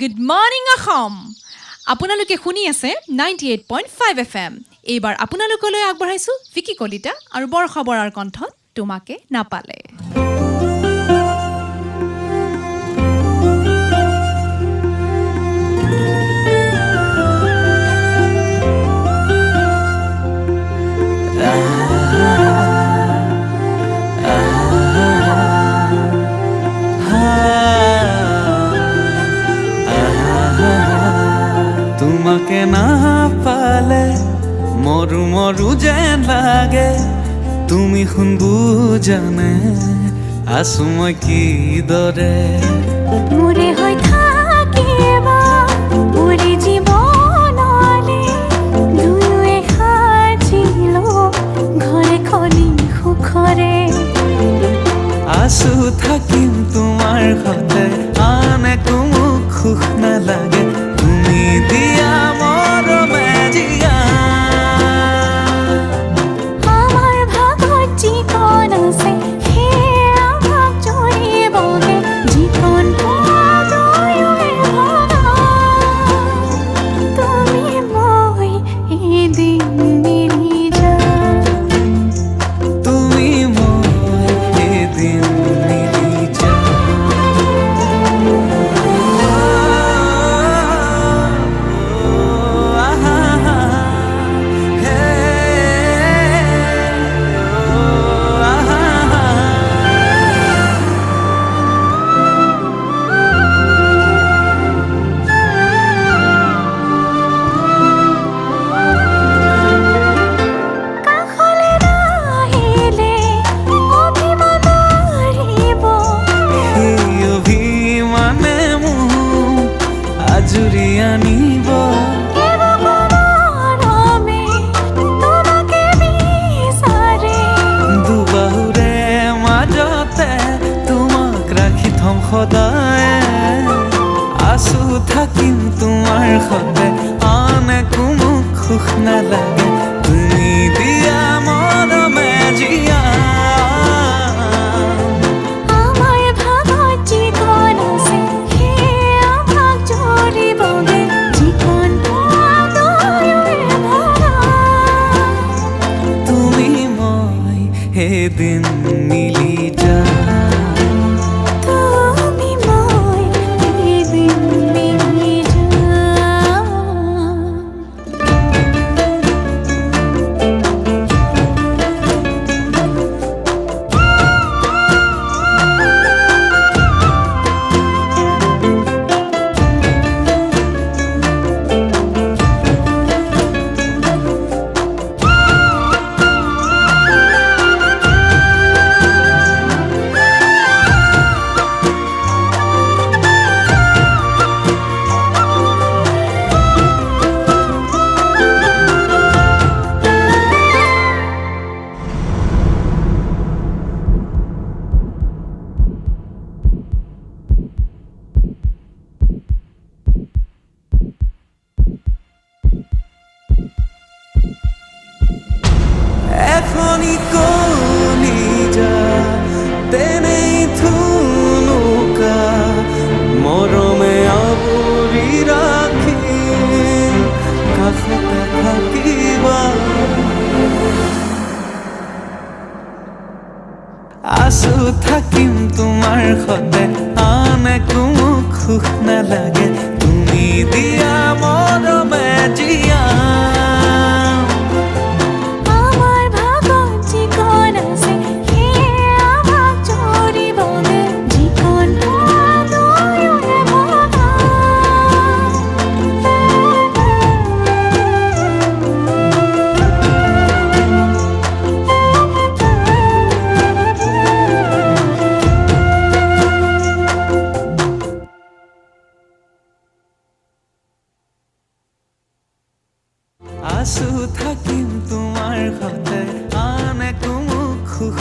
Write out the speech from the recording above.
Good morning Assam. আপোনালোকে শুনি আছে 98.5 FM। এইবাৰ আপোনালোকলৈ আগবঢ়াইছোঁ ভিকি কলিতা আৰু বৰ্ষা বৰাৰ কণ্ঠত তোমাকে নাপালে। তোমাকে না পালে মৰু মৰু যেন লাগে, তুমি শুন বুজানে আছো মই কি দৰে। মোৰে হৈ থাকিবা মোৰে জীৱনলে, দুয়োৱে সাজিলো ঘৰে খনি সুখৰে। আছো থাকিম তোমাৰ সতে, আন একো মোক সুখ নালাগে, তুমি দিয়া মৰমে জিয়া। আমাৰ ভাগত যিকণ আছে সেয়া ভাগ জৰিবগে, যিকণ পোৱা দুয়োৱে ভগা। তুমি মই এদিন মিলি যাম, তুমি মই এদিন মিলি কাষলে নাহিলে অভিমান বাঢ়িব। সেই অভিমানে মোক আজুৰি আনিব। মৰমে তোমাকে বিচাৰে, দুবাহুৰে মাজতে তোমাক ৰাখি থম সদায়, আছো থাকিম তোমাৰ সতে, আন একো মোক সুখ নালাগে, তুমি দিয়া মৰমে জিয়া। আমাৰ ভাগত যিকণ আছে সেয়া ভাগ জৰিবগে, যিকণ পোৱা দুয়োৱে ভগা। তুমি মই এদিন মিলি যাম। তুমি মই এদিন মিলি যাম। এখনি কলিজা তেনেই থুনুকা, মৰমে আৱৰি ৰাখিম, কাষতে থাকিবা। আছো থাকিম তোমাৰ সতে, আন একো মোক সুখ নালাগে, তুমি দিয়া মৰমে জিয়া। আমাৰ ভাগত যিকণ আছে সেয়া ভাগ জৰিবগে, যিকণ পোৱা দুয়োৱে ভগা। আছো থাকিম তোমাৰ সতে, আন একো মোক সুখ